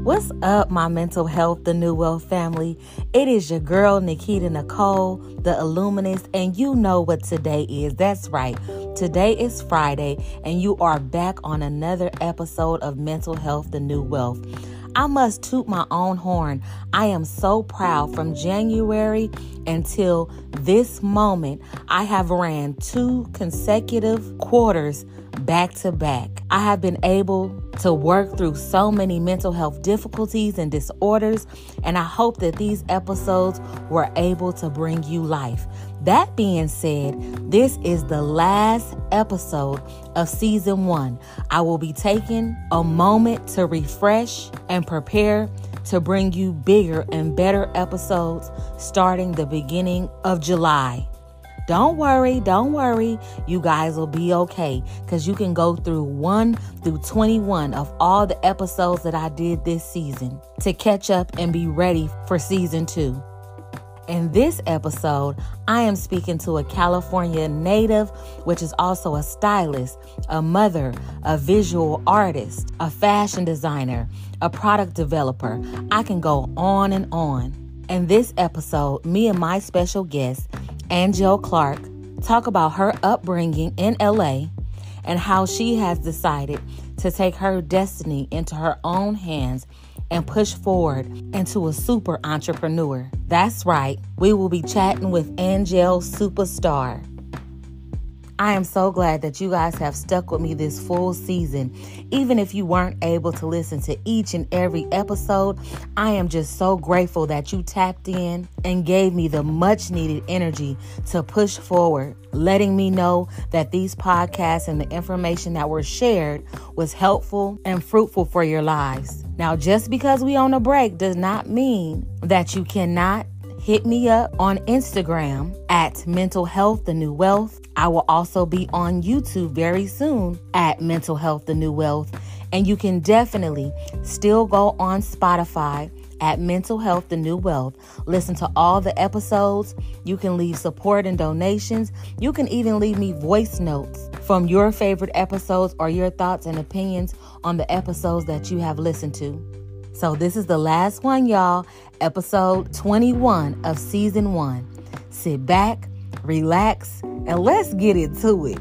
What's up, my mental health, the New Wealth family? It is your girl, Nikita Nicole, the Illuminist, and you know what today is. That's right. Today is Friday, and you are back on another episode of Mental Health, the New Wealth. I must toot my own horn. I am so proud. From January until this moment, I have ran 2 consecutive quarters back to back. I have been able to work through so many mental health difficulties and disorders, and I hope that these episodes were able to bring you life. That being said, this is the last episode of season 1. I will be taking a moment to refresh and prepare to bring you bigger and better episodes starting the beginning of July. Don't worry. You guys will be okay, because you can go through 1 through 21 of all the episodes that I did this season to catch up and be ready for season 2. In this episode, I am speaking to a California native, which is also a stylist, a mother, a visual artist, a fashion designer, a product developer. I can go on and on. In this episode, me and my special guest, ANGELLE CLARKE, talk about her upbringing in LA and how she has decided to take her destiny into her own hands and push forward into a super entrepreneur. That's right, we will be chatting with ANGELLE SUPASTAR. I am so glad that you guys have stuck with me this full season. Even if you weren't able to listen to each and every episode, I am just so grateful that you tapped in and gave me the much needed energy to push forward, letting me know that these podcasts and the information that were shared was helpful and fruitful for your lives. Now, just because we on a break does not mean that you cannot hit me up on Instagram at Mental Health the New Wealth. I will also be on YouTube very soon at Mental Health the New Wealth. And you can definitely still go on Spotify at Mental Health the New Wealth. Listen to all the episodes. You can leave support and donations. You can even leave me voice notes from your favorite episodes or your thoughts and opinions on the episodes that you have listened to. So this is the last one, y'all. Episode 21 of season 1. Sit back, relax, and let's get into it.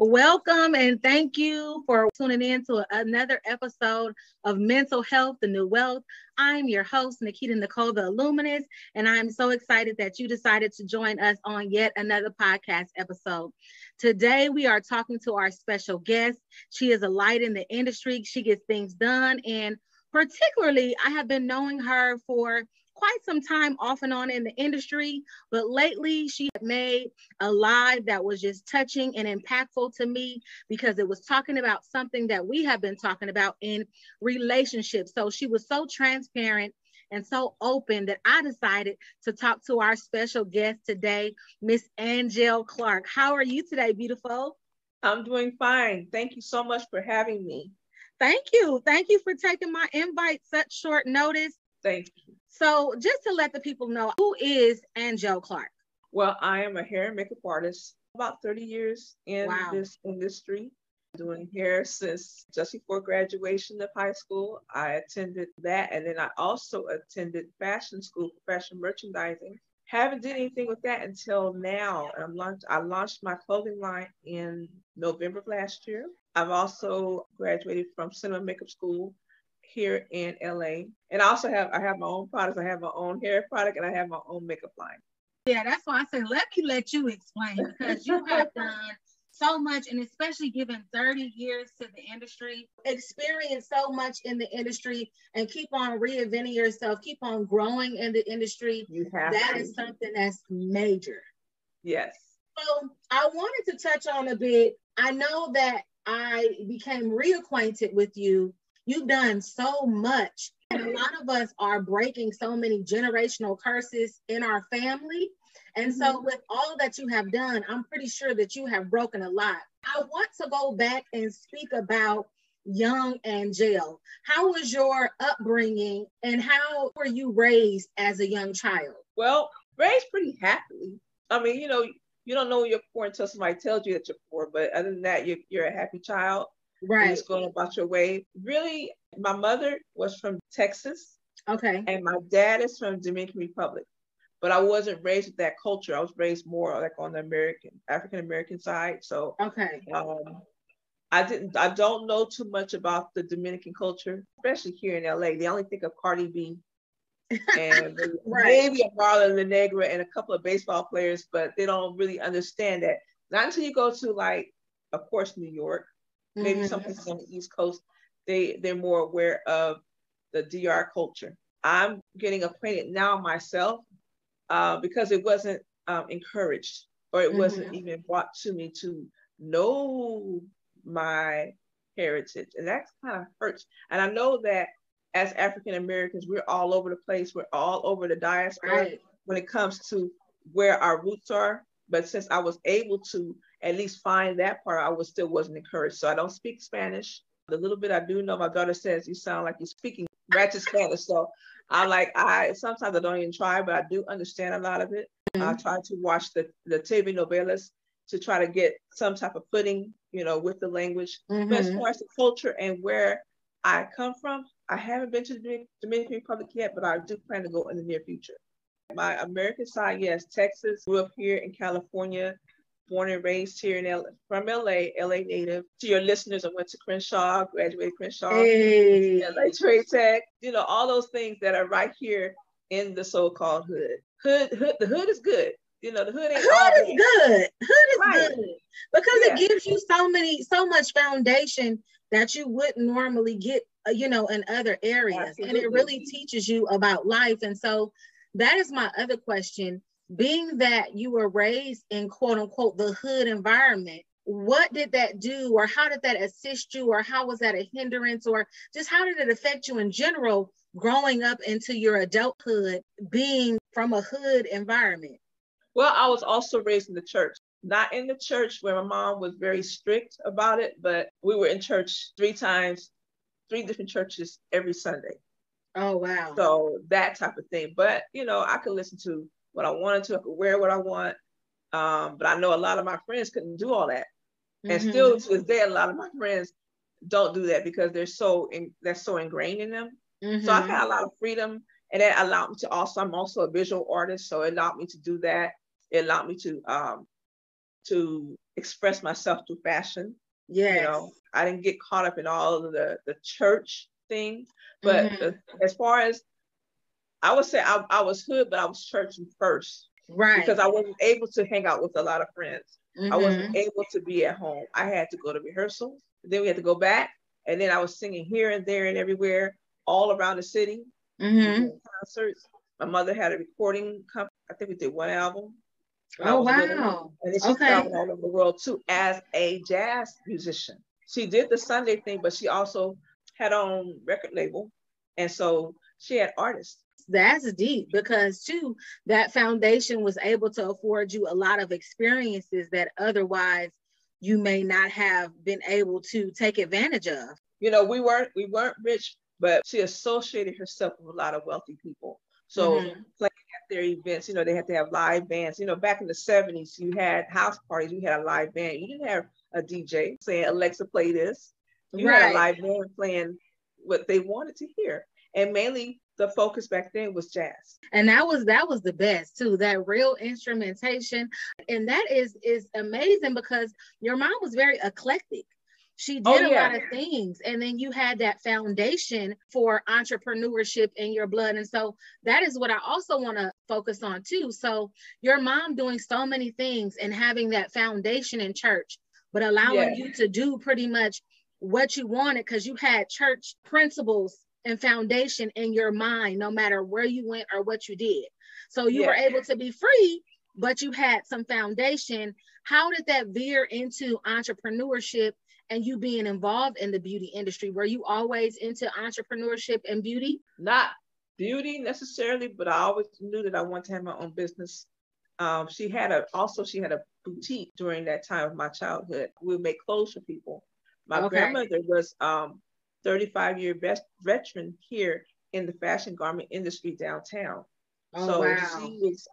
Welcome and thank you for tuning in to another episode of Mental Health, the New Wealth. I'm your host, Nikita Nicole, the Illuminist, and I'm so excited that you decided to join us on yet another podcast episode. Today, we are talking to our special guest. She is a light in the industry. She gets things done, and particularly, I have been knowing her for quite some time off and on in the industry, but lately she had made a live that was just touching and impactful to me because it was talking about something that we have been talking about in relationships. So she was so transparent and so open that I decided to talk to our special guest today, Miss ANGELLE CLARKE. How are you today, beautiful? I'm doing fine. Thank you so much for having me. Thank you. Thank you for taking my invite such short notice. Thank you. So just to let the people know, who is ANGELLE CLARKE? Well, I am a hair and makeup artist, about 30 years in this industry, doing hair since just before graduation of high school. I attended that, and then I also attended fashion school for fashion merchandising. Haven't did anything with that until now. I launched my clothing line in November of last year. I've also graduated from cinema makeup school here in LA. And I have my own products. I have my own hair product and I have my own makeup line. Yeah, that's why I said, let me let you explain, because you have done so much, and especially given 30 years to the industry, experience so much in the industry and keep on reinventing yourself, keep on growing in the industry. That is something that's major. Yes. So I wanted to touch on a bit. I know that I became reacquainted with you. You've done so much, and a lot of us are breaking so many generational curses in our family. And so with all that you have done, I'm pretty sure that you have broken a lot. I want to go back and speak about young ANGELLE. How was your upbringing and how were you raised as a young child? Well, raised pretty happily. I mean, you don't know you're poor until somebody tells you that you're poor. But other than that, you're a happy child. Right. You're just going about your way. Really, my mother was from Texas. Okay. And my dad is from Dominican Republic. But I wasn't raised with that culture. I was raised more like on the African American side. So okay. I don't know too much about the Dominican culture, especially here in LA. They only think of Cardi B and maybe a Marlon La Negra and a couple of baseball players, but they don't really understand that. Not until you go to, like, of course, New York, maybe some places on the East Coast, they're more aware of the DR culture. I'm getting acquainted now myself because it wasn't encouraged, or it wasn't even brought to me to know my heritage, and that kind of hurts. And I know that as African Americans, we're all over the place. We're all over the diaspora when it comes to where our roots are. But since I was able to at least find that part, I still wasn't encouraged. So I don't speak Spanish. The little bit I do know, my daughter says, you sound like you're speaking ratchet Spanish. So I'm like, sometimes I don't even try, but I do understand a lot of it. I try to watch the TV novelas to try to get some type of footing, with the language. But as far as the culture and where I come from, I haven't been to the Dominican Republic yet, but I do plan to go in the near future. My American side, yes, Texas, grew up here in California, born and raised here in LA, from LA native. To your listeners, I went to Crenshaw, graduated Crenshaw, LA Trade Tech, all those things that are right here in the so-called hood. The hood is good. The hood ain't all bad. Good. Hood is good because it gives you so much foundation that you wouldn't normally get, in other areas. Absolutely. And it really teaches you about life. And so that is my other question. Being that you were raised in quote unquote the hood environment, what did that do, or how did that assist you, or how was that a hindrance, or just how did it affect you in general growing up into your adulthood, being from a hood environment? Well, I was also raised in the church. Not in the church where my mom was very strict about it, but we were in church 3 different churches every Sunday. Oh, wow. So that type of thing. But, I could listen to what I wanted to, I could wear what I want. But I know a lot of my friends couldn't do all that. And still to this day, a lot of my friends don't do that because that's so ingrained in them. So I've had a lot of freedom, and that allowed me to I'm also a visual artist. So it allowed me to do that. It allowed me to express myself through fashion. Yes. I didn't get caught up in all of the church thing. But as far as, I would say I was hood, but I was church first. Right. Because I wasn't able to hang out with a lot of friends. I wasn't able to be at home. I had to go to rehearsals. Then we had to go back. And then I was singing here and there and everywhere, all around the city. Concerts. My mother had a recording company. I think we did 1 album. Oh, wow. And then she traveled all over the world too as a jazz musician. She did the Sunday thing, but she also had her own record label. And so she had artists. That's deep, because too, that foundation was able to afford you a lot of experiences that otherwise you may not have been able to take advantage of. We weren't rich, but she associated herself with a lot of wealthy people. So playing at their events, they had to have live bands. Back in the 70s, you had house parties, you had a live band. You didn't have a DJ saying, Alexa, play this. You had a live band playing what they wanted to hear. And mainly the focus back then was jazz. And that was the best too, that real instrumentation. And that is amazing because your mom was very eclectic. She did a lot of things. And then you had that foundation for entrepreneurship in your blood. And so that is what I also want to focus on too. So your mom doing so many things and having that foundation in church, but allowing you to do pretty much what you wanted because you had church principles and foundation in your mind, no matter where you went or what you did. So you were able to be free, but you had some foundation. How did that veer into entrepreneurship and you being involved in the beauty industry? Were you always into entrepreneurship and beauty? Not beauty necessarily, but I always knew that I wanted to have my own business. She had a boutique during that time of my childhood. We would make clothes for people. My grandmother was 35-year veteran here in the fashion garment industry downtown. She was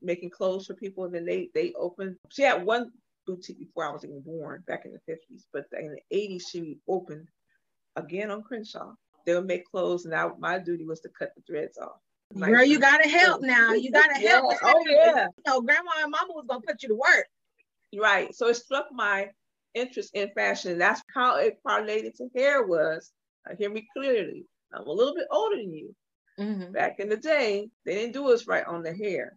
making clothes for people. And then they opened. She had one boutique before I was even born, back in the 50s. But in the 80s, she opened again on Crenshaw. They would make clothes, and my duty was to cut the threads off. Girl, you gotta help now. You gotta help. Yeah. Oh yeah. You know, grandma and mama was gonna put you to work. Right. So it struck my interest in fashion. That's how it parlayed into hair was. Hear me clearly. I'm a little bit older than you. Mm-hmm. Back in the day, they didn't do us right on the hair.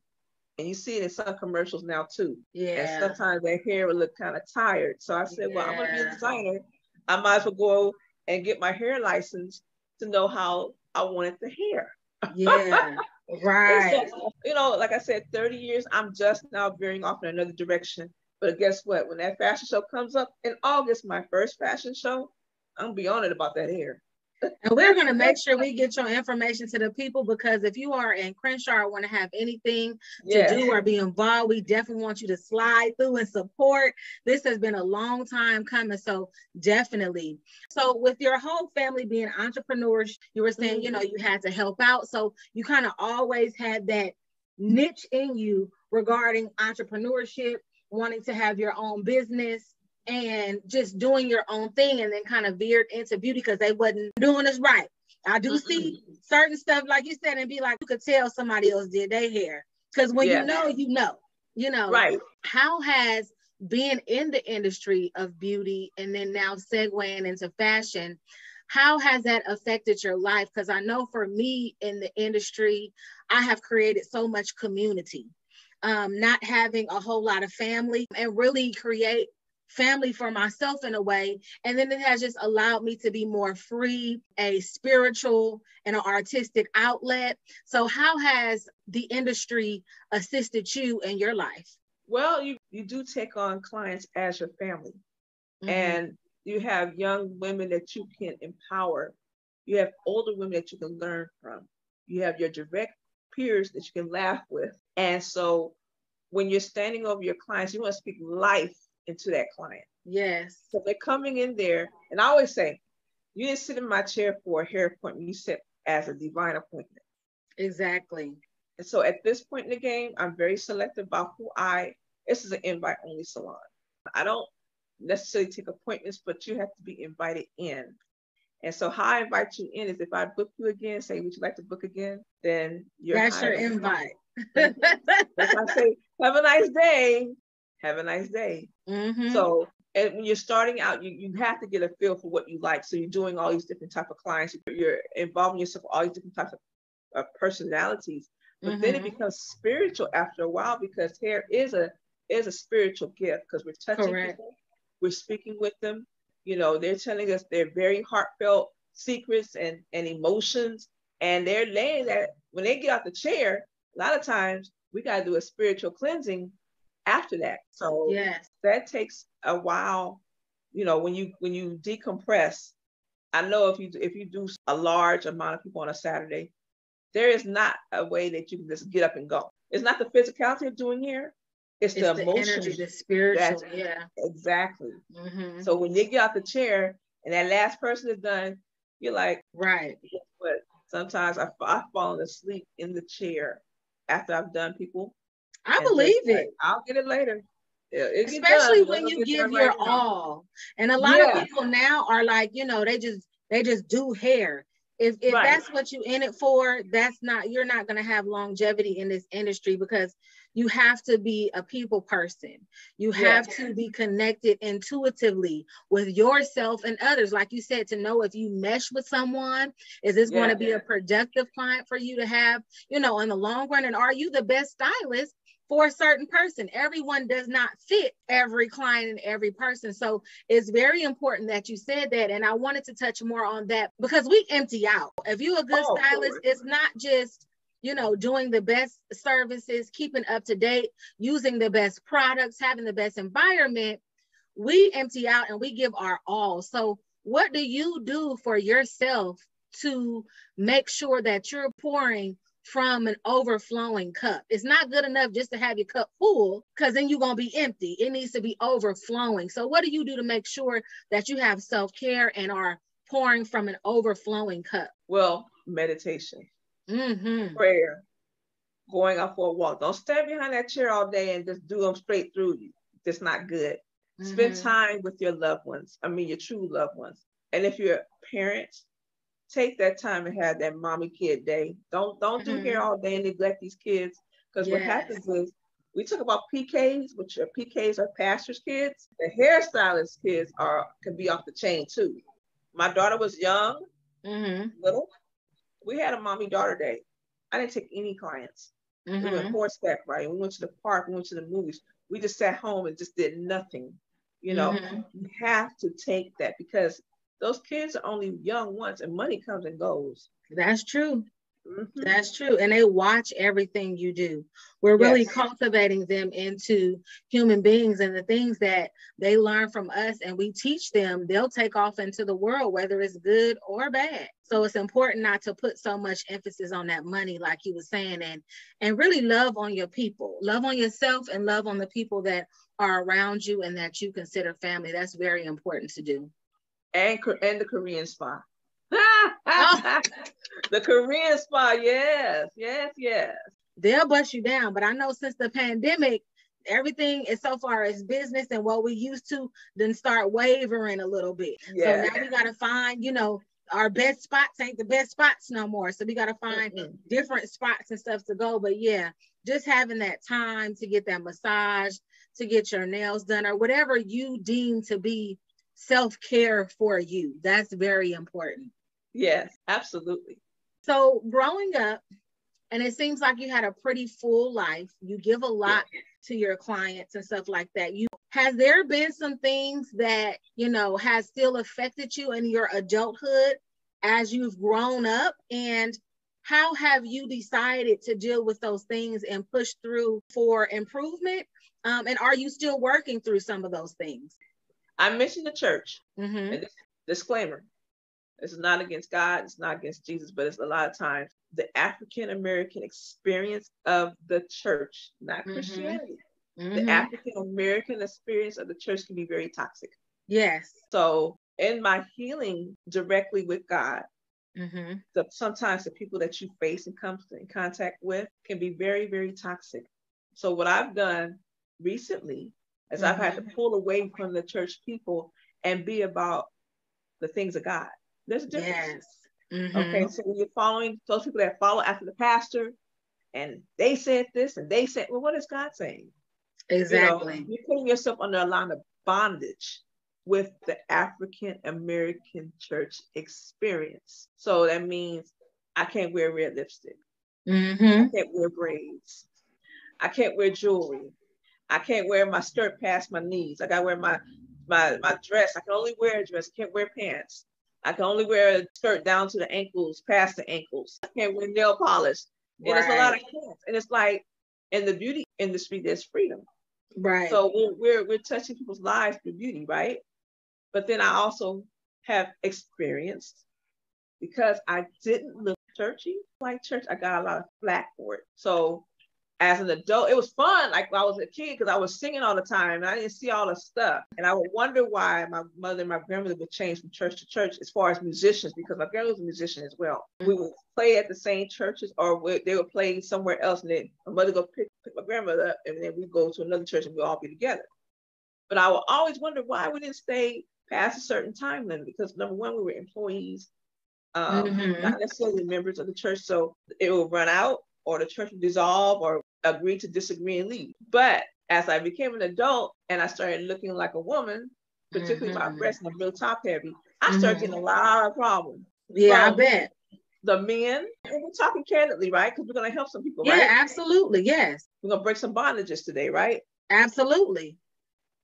And you see it in some commercials now too. Yeah. And sometimes their hair would look kind of tired. So I said, well, I'm going to be a designer. I might as well go and get my hair license to know how I wanted the hair. Yeah. Right. So, you know, like I said, 30 years, I'm just now veering off in another direction. But guess what? When that fashion show comes up in August, my first fashion show, I'm going to be on it about that hair. And we're going to make sure we get your information to the people, because if you are in Crenshaw or want to have anything to do or be involved, we definitely want you to slide through and support. This has been a long time coming, so definitely. So with your whole family being entrepreneurs, you were saying, you know, you had to help out. So you kind of always had that niche in you regarding entrepreneurship, wanting to have your own business and just doing your own thing, and then kind of veered into beauty because they wasn't doing this right. I do see certain stuff, like you said, and be like, you could tell somebody else did their hair. Because when you know. Right. How has being in the industry of beauty and then now segueing into fashion, how has that affected your life? Because I know for me in the industry, I have created so much community. Not having a whole lot of family, and really create family for myself in a way. And then it has just allowed me to be more free, a spiritual and an artistic outlet. So how has the industry assisted you in your life? Well, you do take on clients as your family. And you have young women that you can empower. You have older women that you can learn from. You have your direct peers that you can laugh with. And so when you're standing over your clients, you want to speak life into that client. Yes. So they're coming in there, and I always say, you didn't sit in my chair for a hair appointment, you sit as a divine appointment. Exactly. And so at this point in the game, I'm very selective about this is an invite only salon. I don't necessarily take appointments, but you have to be invited in. And so how I invite you in is if I book you again, say, would you like to book again? Then that's your invite. If I say, have a nice day, have a nice day. So, and when you're starting out, you have to get a feel for what you like. So you're doing all these different type of clients. You're involving yourself with all these different types of personalities. But then it becomes spiritual after a while, because hair is a spiritual gift, because we're touching people, we're speaking with them. You know, they're telling us their very heartfelt secrets and emotions, and they're laying that when they get out the chair. A lot of times we got to do a spiritual cleansing after that. So that takes a while. You know, when you decompress, I know if you do a large amount of people on a Saturday, there is not a way that you can just get up and go. It's not the physicality of doing hair. It's the emotion, energy, the spiritual. Exactly. So when you get out the chair and that last person is done, you're like, right. But sometimes I've fallen asleep in the chair after I've done people. I believe it. I'll get it later. Especially when you give your all. And a lot of people now are like, you know, they just do hair. If that's what you in it for, you're not going to have longevity in this industry, because you have to be a people person. You have to be connected intuitively with yourself and others. Like you said, to know if you mesh with someone, is this going to be a productive client for you to have, you know, in the long run? And are you the best stylist for a certain person? Everyone does not fit every client and every person. So it's very important that you said that. And I wanted to touch more on that, because we empty out. If you're a good stylist, it's not just, you know, doing the best services, keeping up to date, using the best products, having the best environment. We empty out and we give our all. So what do you do for yourself to make sure that you're pouring from an overflowing cup? It's not good enough just to have your cup full, because then you're going to be empty. It needs to be overflowing. So what do you do to make sure that you have self-care and are pouring from an overflowing cup? Well, meditation, prayer, going out for a walk. Don't stand behind that chair all day and just do them straight through you. That's not good. Spend time with your loved ones. I mean, your true loved ones. And if you're a parent, take that time and have that mommy kid day. Don't do hair all day and neglect these kids. Because what happens is, we talk about PKs, which are PKs are pastors' kids. The hairstylist kids can be off the chain too. My daughter was young, little. We had a mommy-daughter day. I didn't take any clients. We went horseback riding. We went to the park. We went to the movies. We just sat home and just did nothing. You know, you have to take that because those kids are only young once and money comes and goes. That's true. That's true. And they watch everything you do. We're really cultivating them into human beings, and the things that they learn from us and we teach them, they'll take off into the world, whether it's good or bad. So it's important not to put so much emphasis on that money, like you were saying, and really love on your people, love on yourself, and love on the people that are around you and that you consider family. That's very important to do. And the Korean spa. The Korean spa, yes. They'll bust you down, but I know since the pandemic, everything is so far as business and what we used to then start wavering a little bit. So now we got to find, our best spots ain't the best spots no more. So we got to find different spots and stuff to go. But yeah, just having that time to get that massage, to get your nails done, or whatever you deem to be self-care for you. That's very important. Yes, absolutely. So growing up, and it seems like you had a pretty full life. You give a lot to your clients and stuff like that. Has there been some things that, has still affected you in your adulthood as you've grown up? And how have you decided to deal with those things and push through for improvement? And are you still working through some of those things? I mentioned the church. And disclaimer. This is not against God, it's not against Jesus, but it's a lot of times the African-American experience of the church, not Christianity. The African-American experience of the church can be very toxic. Yes. So in my healing directly with God, sometimes the people that you face and come in contact with can be very, very toxic. So what I've done recently is I've had to pull away from the church people and be about the things of God. There's a difference. Okay, so when you're following those people that follow after the pastor and they said this and they said, well, what is God saying? Exactly. You're putting yourself under a line of bondage with the African American church experience. So that means I can't wear red lipstick. I can't wear braids. I can't wear jewelry. I can't wear my skirt past my knees. I gotta wear my dress. I can only wear a dress. I can't wear pants. I can only wear a skirt down to the ankles, past the ankles. I can't wear nail polish. And it's a lot of can't. And it's like in the beauty industry, there's freedom. Right. So we're touching people's lives through beauty, right? But then I also have experienced, because I didn't look churchy like church, I got a lot of flack for it. So as an adult, it was fun. Like when I was a kid, because I was singing all the time and I didn't see all the stuff. And I would wonder why my mother and my grandmother would change from church to church as far as musicians, because my grandmother was a musician as well. We would play at the same churches, or they would play somewhere else. And then my mother would go pick my grandmother up, and then we'd go to another church and we'd all be together. But I would always wonder why we didn't stay past a certain time limit, because number one, we were employees, not necessarily members of the church. So it would run out, or the church would dissolve, or agree to disagree and leave. But as I became an adult and I started looking like a woman, particularly my breasts, and I'm real top heavy, I started getting a lot of problems. Yeah, I bet. The men, and we're talking candidly, right? Because we're going to help some people, right? Yeah, absolutely. Yes. We're going to break some bondages today, right? Absolutely.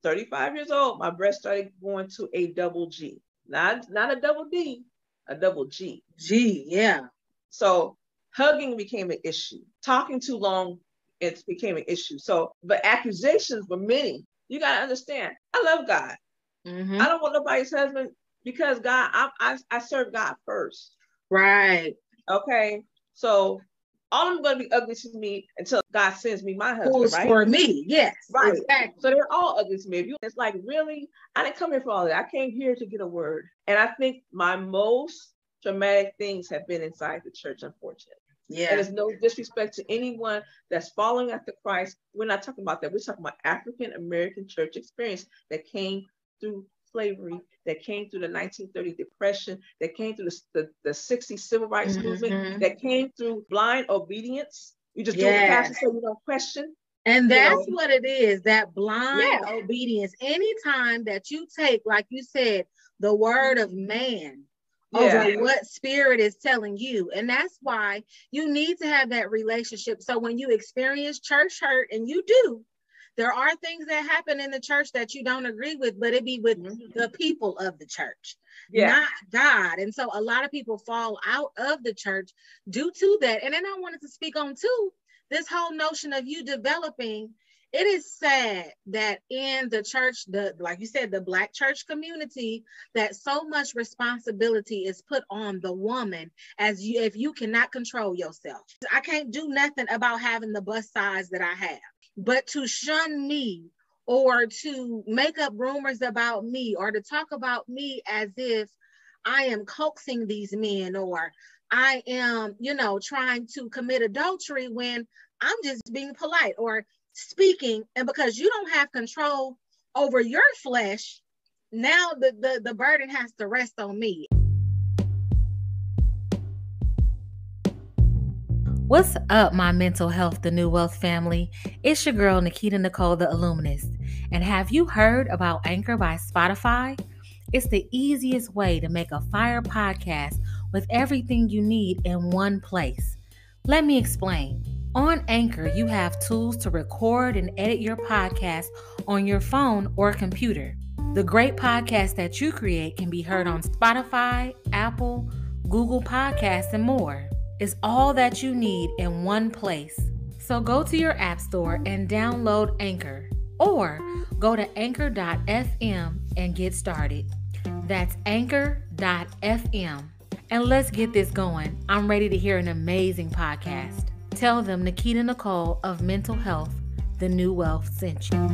35 years old, my breast started going to a double G. Not a double D, a double G. G, yeah. So hugging became an issue. Talking too long, it became an issue. So, but accusations were many. You got to understand, I love God. I don't want nobody's husband, because God, I serve God first. Right. Okay. So all of them going to be ugly to me until God sends me my husband, who's right? For me, yes. Right. Exactly. So they're all ugly to me. It's like, really? I didn't come here for all that. I came here to get a word. And I think my most traumatic things have been inside the church, unfortunately. Yeah. And there's no disrespect to anyone that's following after Christ. We're not talking about that. We're talking about African American church experience that came through slavery, that came through the 1930 depression, that came through the 60s civil rights movement, that came through blind obedience. You just do what the pastor said, you don't question. And that's what it is, that blind obedience. Anytime that you take, like you said, the word of man over what spirit is telling you. And that's why you need to have that relationship. So when you experience church hurt, and you do, there are things that happen in the church that you don't agree with, but it be with the people of the church, not God. And so a lot of people fall out of the church due to that. And then I wanted to speak on too, this whole notion of you developing. It is sad that in the church, like you said, the Black church community, that so much responsibility is put on the woman as you, if you cannot control yourself. I can't do nothing about having the bust size that I have, but to shun me or to make up rumors about me or to talk about me as if I am coaxing these men or I am, trying to commit adultery when I'm just being polite or speaking. And because you don't have control over your flesh, now the burden has to rest on me. What's up, my mental health, the New Wealth family? It's your girl, Nikita Nicole, the Illuminist. And have you heard about Anchor by Spotify? It's the easiest way to make a fire podcast with everything you need in one place. Let me explain. On Anchor, you have tools to record and edit your podcast on your phone or computer. The great podcast that you create can be heard on Spotify, Apple, Google Podcasts, and more. It's all that you need in one place. So go to your app store and download Anchor, or go to anchor.fm and get started. That's anchor.fm. And let's get this going. I'm ready to hear an amazing podcast. Tell them Nikita Nicole of Mental Health, the New Wealth sent you.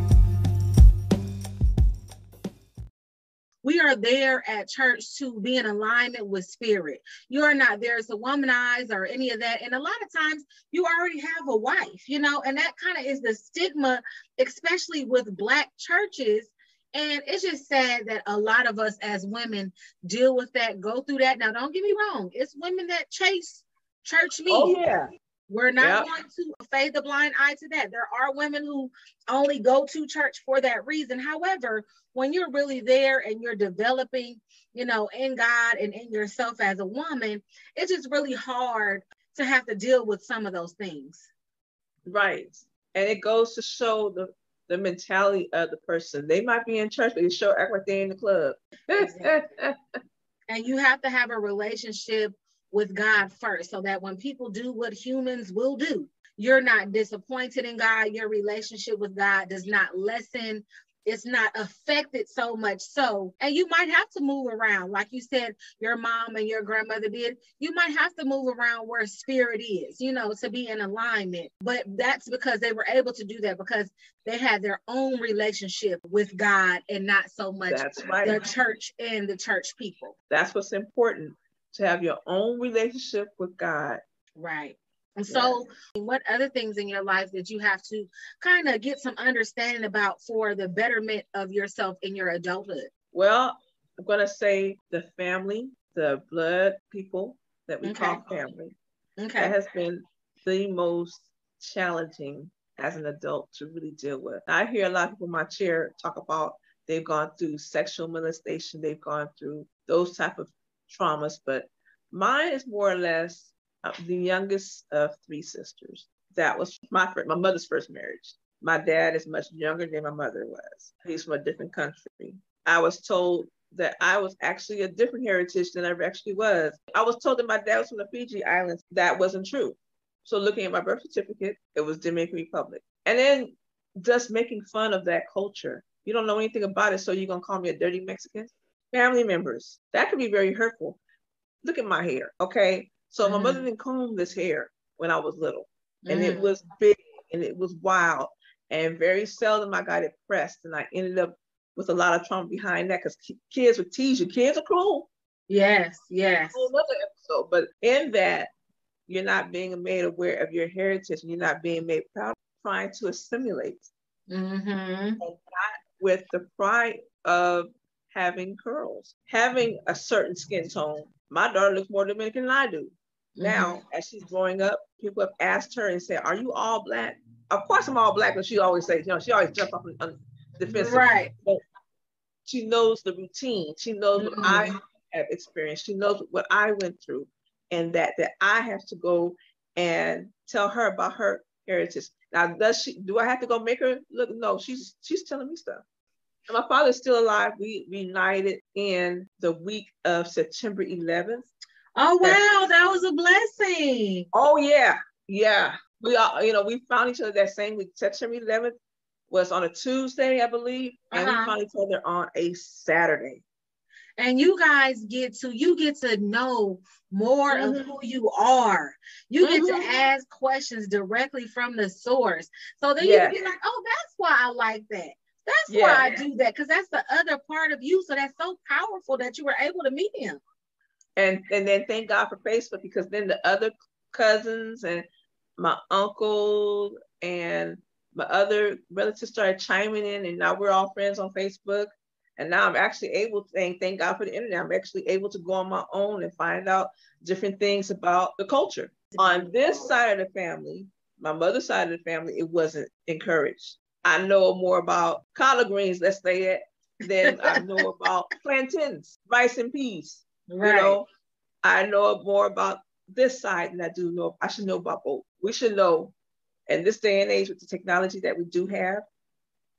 We are there at church to be in alignment with spirit. You are not there to womanize or any of that. And a lot of times you already have a wife, and that kind of is the stigma, especially with Black churches. And it's just sad that a lot of us as women deal with that, go through that. Now, don't get me wrong. It's women that chase church men. Oh, yeah. We're not going to fade the blind eye to that. There are women who only go to church for that reason. However, when you're really there and you're developing, in God and in yourself as a woman, it's just really hard to have to deal with some of those things. Right. And it goes to show the mentality of the person. They might be in church, but they sure act like they're in the club. Exactly. And you have to have a relationship with God first, so that when people do what humans will do, you're not disappointed in God. Your relationship with God does not lessen. It's not affected so much so. And you might have to move around. Like you said, your mom and your grandmother did. You might have to move around where spirit is, to be in alignment. But that's because they were able to do that because they had their own relationship with God and not so much the church and the church people. That's what's important. To have your own relationship with God. Right. And so what other things in your life did you have to kind of get some understanding about for the betterment of yourself in your adulthood? Well, I'm going to say the family, the blood people that we call family. Okay. That has been the most challenging as an adult to really deal with. I hear a lot of people in my chair talk about they've gone through sexual molestation. They've gone through those type of traumas, but mine is more or less the youngest of three sisters. That was my mother's first marriage. My dad is much younger than my mother was. He's from a different country. I was told that I was actually a different heritage than I actually was. I was told that my dad was from the Fiji Islands. That wasn't true. So looking at my birth certificate, it was Dominican Republic. And then just making fun of that culture. You don't know anything about it, so you're going to call me a dirty Mexican? Family members, that can be very hurtful. Look at my hair, okay? So my mother didn't comb this hair when I was little. And it was big and it was wild. And very seldom I got it pressed. And I ended up with a lot of trauma behind that because kids would tease you. Kids are cruel. Yes, yes. Another episode. But in that, you're not being made aware of your heritage, and you're not being made proud, trying to assimilate. And not with the pride of having curls, having a certain skin tone. My daughter looks more Dominican than I do. Now, as she's growing up, people have asked her and said, "Are you all Black?" Of course, I'm all Black, but she always says, she always jumps off on defensive. Right. But she knows the routine. She knows what I have experienced. She knows what I went through, and that I have to go and tell her about her heritage. Now, do I have to go make her look? No, she's telling me stuff. And my father's still alive. We reunited in the week of September 11th. Oh, wow. That was a blessing. Oh, yeah. Yeah. We all, we found each other that same week. September 11th was on a Tuesday, I believe. And we found each other on a Saturday. And you guys get to know more of who you are. You get to ask questions directly from the source. So then you can be like, oh, that's why I like that. That's why I do that. Because that's the other part of you. So that's so powerful that you were able to meet him. And then thank God for Facebook, because then the other cousins and my uncle and my other relatives started chiming in, and now we're all friends on Facebook. And now I'm actually able to, thank God for the internet, I'm actually able to go on my own and find out different things about the culture. On this side of the family, my mother's side of the family, it wasn't encouraged. I know more about collard greens, let's say it, than I know about plantains, rice and peas. Right. I know more about this side than I do know. I should know about both. We should know, in this day and age with the technology that we do have,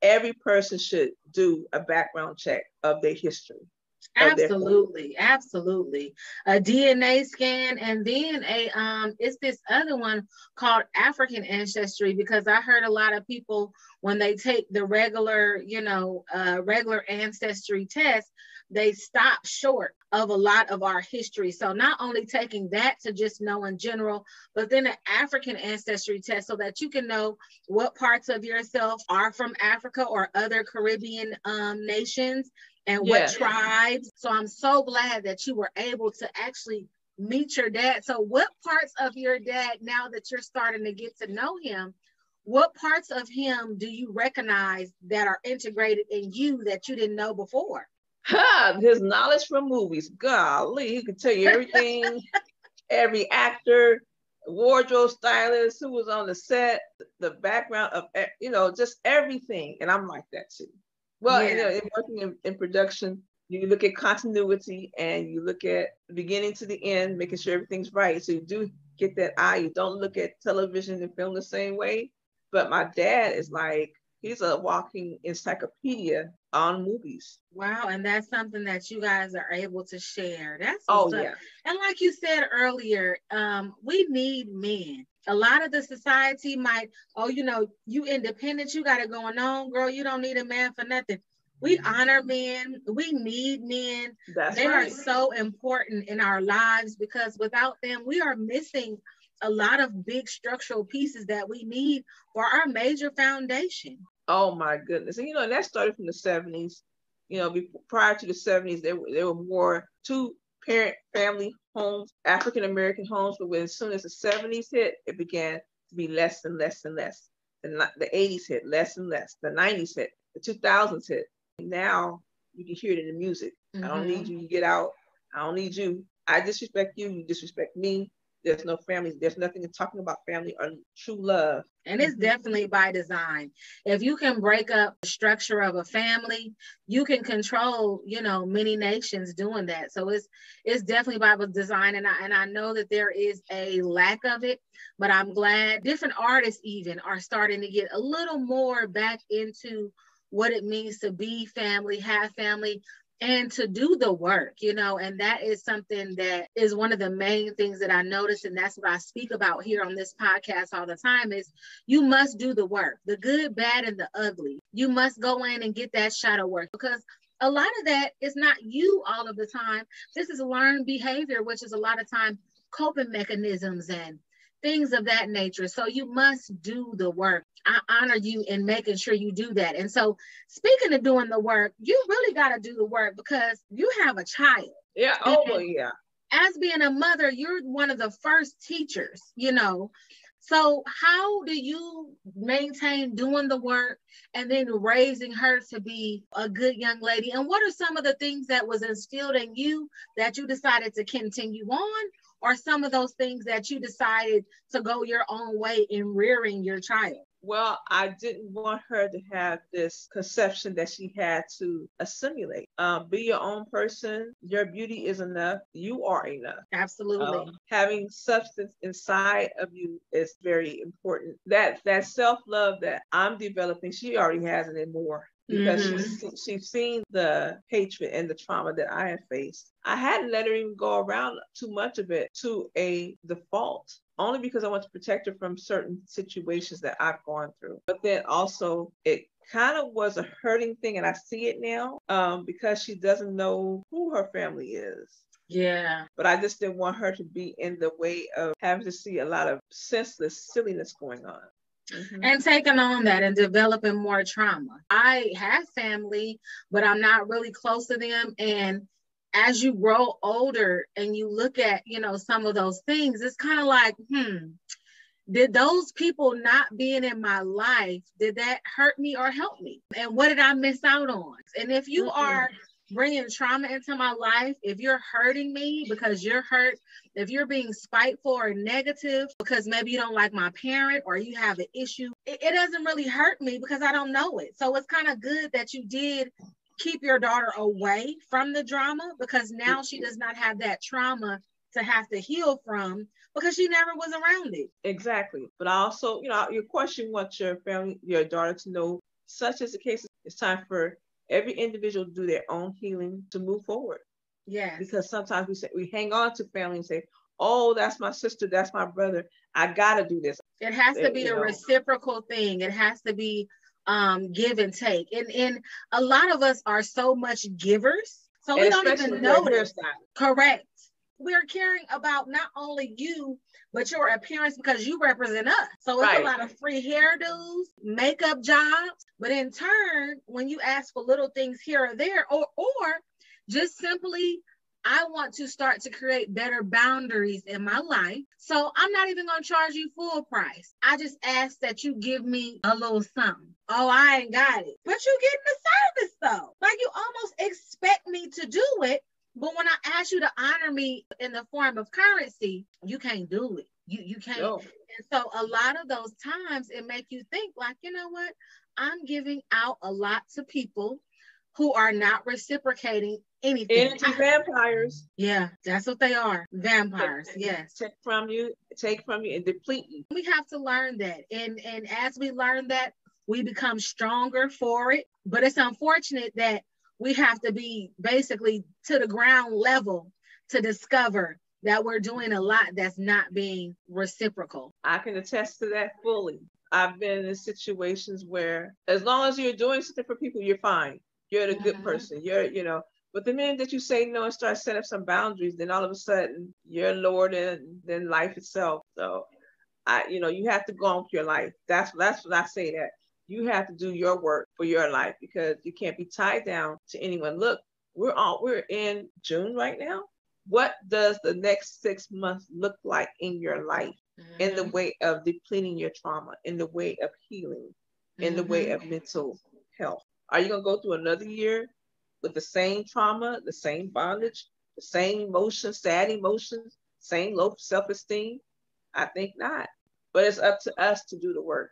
every person should do a background check of their history. Absolutely. A DNA scan, and then it's this other one called African ancestry, because I heard a lot of people, when they take the regular ancestry test, they stop short of a lot of our history. So not only taking that to just know in general, but then an African ancestry test, so that you can know what parts of yourself are from Africa or other Caribbean nations, and what tribes. So I'm so glad that you were able to actually meet your dad. So what parts of your dad, now that you're starting to get to know him, what parts of him do you recognize that are integrated in you that you didn't know before? His knowledge from movies. Golly, he could tell you everything, every actor, wardrobe stylist, who was on the set, the background of, just everything. And I'm like that too. Well, in working in production, you look at continuity and you look at the beginning to the end, making sure everything's right. So you do get that eye. You don't look at television and film the same way. But my dad is like, he's a walking encyclopedia on movies. Wow. And that's something that you guys are able to share. That's yeah. And like you said earlier, we need men. A lot of the society might, you independent, you got it going on, girl, you don't need a man for nothing. We honor men. We need men. They are so important in our lives, because without them, we are missing a lot of big structural pieces that we need for our major foundation. Oh my goodness. And that started from the 70s. Prior to the 70s, there were more two-parent family homes, African-American homes, but as soon as the 70s hit, it began to be less and less and less. The 80s hit, less and less. The 90s hit, the 2000s hit. Now you can hear it in the music. I don't need you, you get out. I don't need you. I disrespect you, you disrespect me. There's no family. There's nothing in talking about family or true love. And it's definitely by design. If you can break up the structure of a family, you can control, many nations doing that. So it's definitely by design. And I know that there is a lack of it, but I'm glad different artists even are starting to get a little more back into what it means to be family, have family, and to do the work, and that is something that is one of the main things that I notice. And that's what I speak about here on this podcast all the time, is you must do the work, the good, bad, and the ugly. You must go in and get that shadow work, because a lot of that is not you all of the time. This is learned behavior, which is a lot of time coping mechanisms and things of that nature. So you must do the work. I honor you in making sure you do that. And so speaking of doing the work, you really got to do the work, because you have a child. Yeah. Oh, yeah. as being a mother, you're one of the first teachers, you know. So how do you maintain doing the work and then raising her to be a good young lady? And what are some of the things that was instilled in you that you decided to continue on, or some of those things that you decided to go your own way in rearing your child? Well, I didn't want her to have this conception that she had to assimilate. Be your own person. Your beauty is enough. You are enough. Absolutely. Having substance inside of you is very important. That self-love that I'm developing, she already has it and more. Because she's seen the hatred and the trauma that I have faced. I hadn't let her even go around too much of it to a default, only because I want to protect her from certain situations that I've gone through. But then also it kind of was a hurting thing, and I see it now, because she doesn't know who her family is. Yeah. But I just didn't want her to be in the way of having to see a lot of senseless silliness going on. And taking on that and developing more trauma. I have family, but I'm not really close to them. And as you grow older and you look at, you know, some of those things, it's kind of like, did those people not being in my life, did that hurt me or help me? And what did I miss out on? And if you are bringing trauma into my life, if you're hurting me because you're hurt, if you're being spiteful or negative because maybe you don't like my parent or you have an issue, it doesn't really hurt me because I don't know it. So it's kind of good that you did keep your daughter away from the drama, because now she does not have that trauma to have to heal from because she never was around it. Exactly. But I also, you know, your question, what your family, your daughter to know, such as the case, it's time for every individual to do their own healing to move forward. Yeah. Because sometimes we hang on to family and say, oh, that's my sister, that's my brother, I gotta do this. It has to be a reciprocal thing. It has to be give and take. And a lot of us are so much givers, so we don't even notice that. Correct. We're caring about not only you, but your appearance because you represent us. So it's a lot of free hairdos, makeup jobs. But in turn, when you ask for little things here or there, or just simply, I want to start to create better boundaries in my life. So I'm not even going to charge you full price. I just ask that you give me a little something. Oh, I ain't got it. But you getting the service though. Like you almost expect me to do it. But when I ask you to honor me in the form of currency, you can't do it. You can't. No. And so a lot of those times it make you think like, you know what? I'm giving out a lot to people who are not reciprocating anything. Energy vampires. Yeah, that's what they are. Vampires. Yes. Take from you, and deplete you. We have to learn that. And as we learn that, we become stronger for it. But it's unfortunate that we have to be basically to the ground level to discover that we're doing a lot that's not being reciprocal. I can attest to that fully. I've been in situations where as long as you're doing something for people, you're fine. You're the good person. But the minute that you say no and start setting up some boundaries, then all of a sudden you're lower than life itself. So you have to go on with your life. That's what I say, that you have to do your work for your life, because you can't be tied down to anyone. Look, we're in June right now. What does the next 6 months look like in your life, in the way of depleting your trauma, in the way of healing, in the way of mental health? Are you going to go through another year with the same trauma, the same bondage, the same emotions, sad emotions, same low self-esteem? I think not. But it's up to us to do the work.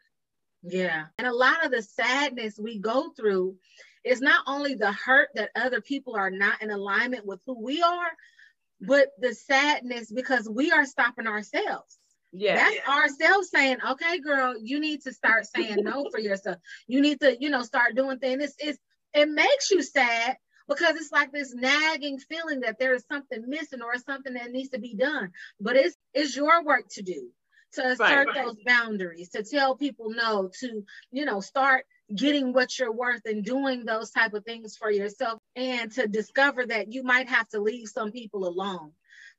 Yeah. And a lot of the sadness we go through is not only the hurt that other people are not in alignment with who we are, but the sadness because we are stopping ourselves. Yeah. That's ourselves saying, okay, girl, you need to start saying no for yourself. You need to, start doing things. It makes you sad because it's like this nagging feeling that there is something missing or something that needs to be done. But it's your work to do, to assert those boundaries, to tell people no, to, start getting what you're worth and doing those type of things for yourself, and to discover that you might have to leave some people alone,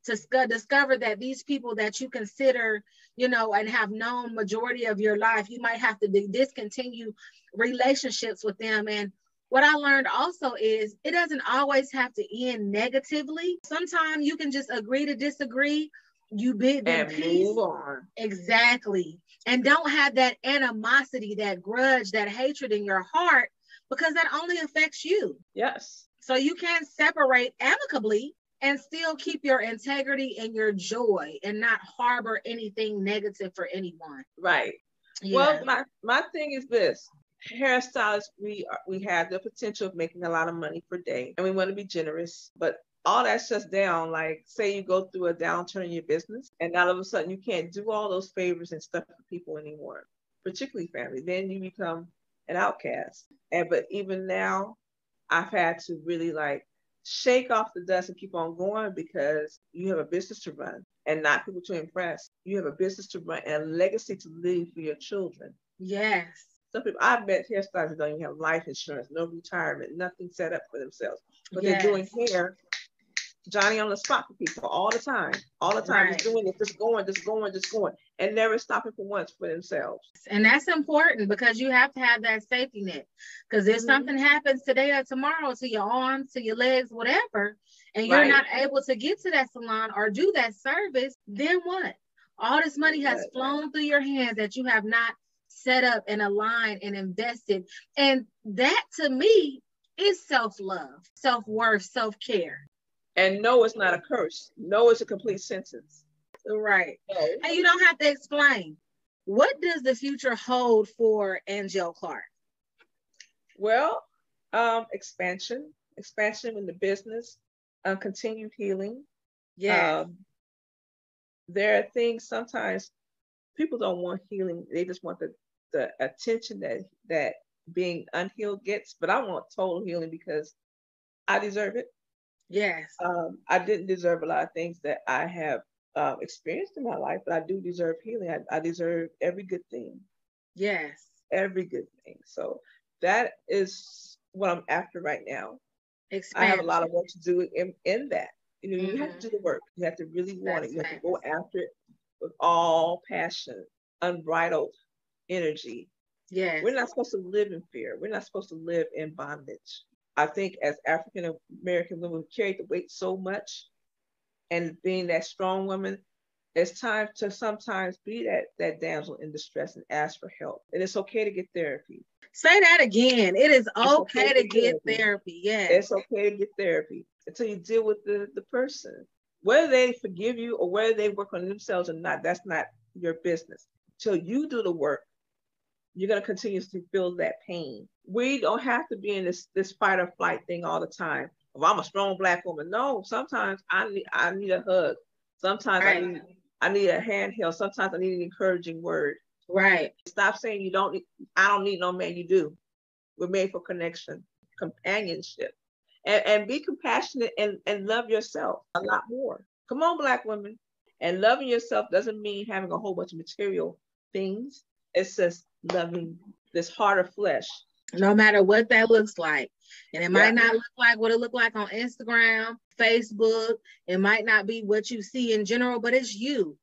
to discover that these people that you consider, and have known majority of your life, you might have to discontinue relationships with them. And what I learned also is it doesn't always have to end negatively. Sometimes you can just agree to disagree. You bid them peace. Move on. Exactly. And don't have that animosity, that grudge, that hatred in your heart, because that only affects you. Yes. So you can separate amicably and still keep your integrity and your joy and not harbor anything negative for anyone. Right. Yeah. Well, my thing is this. Hairstylists, we have the potential of making a lot of money per day, and we want to be generous, but all that shuts down. Like, say you go through a downturn in your business, and all of a sudden you can't do all those favors and stuff for people anymore, particularly family. Then you become an outcast. But even now, I've had to really like shake off the dust and keep on going, because you have a business to run and not people to impress. You have a business to run and a legacy to leave for your children. Yes. Some people, I've met hairstylists that don't even have life insurance, no retirement, nothing set up for themselves. But they're doing hair, Johnny on the spot for people all the time. All the time. Right. Just doing it, just going, and never stopping for once for themselves. And that's important, because you have to have that safety net. Because if something happens today or tomorrow to your arms, to your legs, whatever, and you're not able to get to that salon or do that service, then what? All this money has flown through your hands that you have not set up and aligned and invested. And that, to me, is self-love, self-worth, self-care. And no, it's not a curse. No, it's a complete sentence. Right. And you don't have to explain. What does the future hold for Angelle Clarke? Well, expansion in the business, continued healing. Yeah. There are things, sometimes people don't want healing. They just want the attention that being unhealed gets. But I want total healing, because I deserve it. Yes. I didn't deserve a lot of things that I have experienced in my life, but I do deserve healing. I deserve every good thing. Yes. Every good thing. So that is what I'm after right now. Expansion. I have a lot of work to do in that. You know, you have to do the work. You have to really want it. You have to go after it with all passion, unbridled energy. Yes. We're not supposed to live in fear. We're not supposed to live in bondage. I think as African American women, we carry the weight so much, and being that strong woman, it's time to sometimes be that damsel in distress and ask for help. And it's okay to get therapy. Say that again. It is okay to get therapy. Yes. It's okay to get therapy until you deal with the person. Whether they forgive you or whether they work on themselves or not, that's not your business. Until you do the work, you're going to continuously feel that pain. We don't have to be in this fight or flight thing all the time. If I'm a strong Black woman, no. Sometimes I need a hug. Sometimes I need a handheld. Sometimes I need an encouraging word. Right. Stop saying I don't need no man. You do. We're made for connection, companionship, and be compassionate and love yourself a lot more. Come on, Black women. And loving yourself doesn't mean having a whole bunch of material things. It's just loving this heart of flesh. No matter what that looks like. And it might not look like what it looked like on Instagram, Facebook. It might not be what you see in general, but it's you.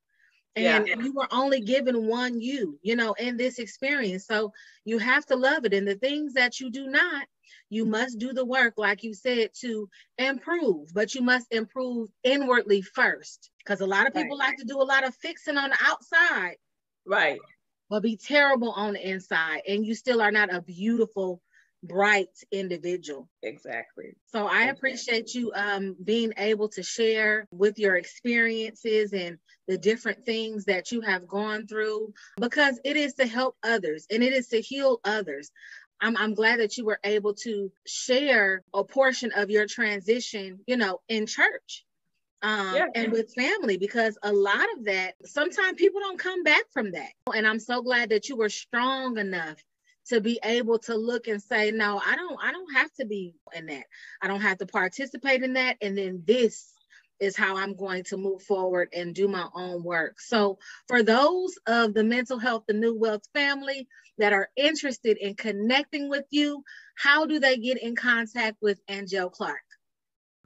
And you were only given one you know, in this experience. So you have to love it. And the things that you do not, you must do the work, like you said, to improve. But you must improve inwardly first. Because a lot of people like to do a lot of fixing on the outside. Right. But be terrible on the inside, and you still are not a beautiful, bright individual. Exactly. So I appreciate you being able to share with your experiences and the different things that you have gone through, because it is to help others and it is to heal others. I'm glad that you were able to share a portion of your transition, you know, in church. And with family, because a lot of that, sometimes people don't come back from that. And I'm so glad that you were strong enough to be able to look and say, no, I don't have to be in that. I don't have to participate in that. And then this is how I'm going to move forward and do my own work. So for those of the Mental Health, the New Wealth family that are interested in connecting with you, how do they get in contact with Angelle Clarke?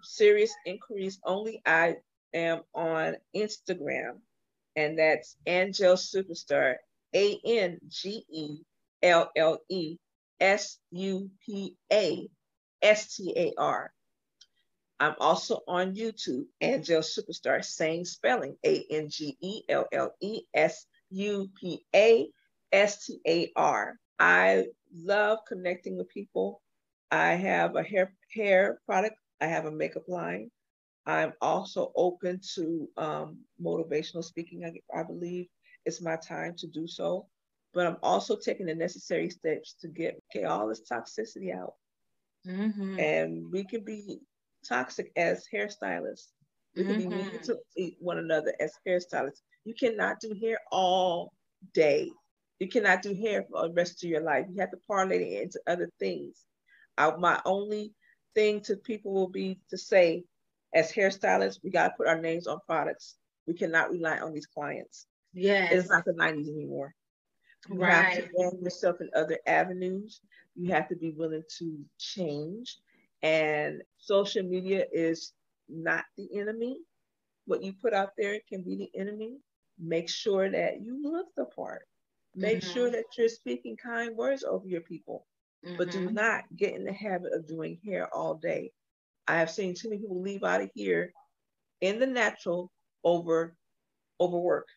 Serious inquiries only. I am on Instagram, and that's Angelle Superstar, ANGELLE SUPASTAR. I'm also on YouTube, Angelle Superstar, same spelling, ANGELLE I love connecting with people. I have a hair product. I have a makeup line. I'm also open to motivational speaking. I believe it's my time to do so. But I'm also taking the necessary steps to get all this toxicity out. Mm-hmm. And we can be toxic as hairstylists. We can be mean to one another as hairstylists. You cannot do hair all day. You cannot do hair for the rest of your life. You have to parlay it into other things. My only thing to people will be to say, as hairstylists, we got to put our names on products. We cannot rely on these clients. Yes. It's not the 90s anymore. You have to brand yourself in other avenues. You have to be willing to change. And social media is not the enemy. What you put out there can be the enemy. Make sure that you look the part. Make sure that you're speaking kind words over your people. But do not get in the habit of doing hair all day. I have seen too many people leave out of here in the natural over work.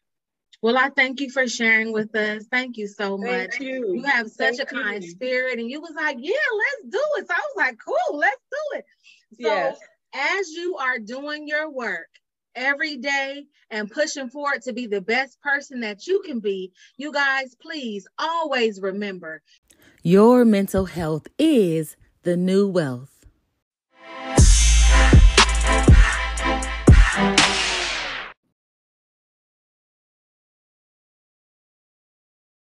Well, I thank you for sharing with us. Thank you so much. Thank you. You have such a kind spirit, and you was like, yeah, let's do it. So I was like, cool, let's do it. So as you are doing your work every day and pushing forward to be the best person that you can be, you guys, please always remember, your mental health is the new wealth.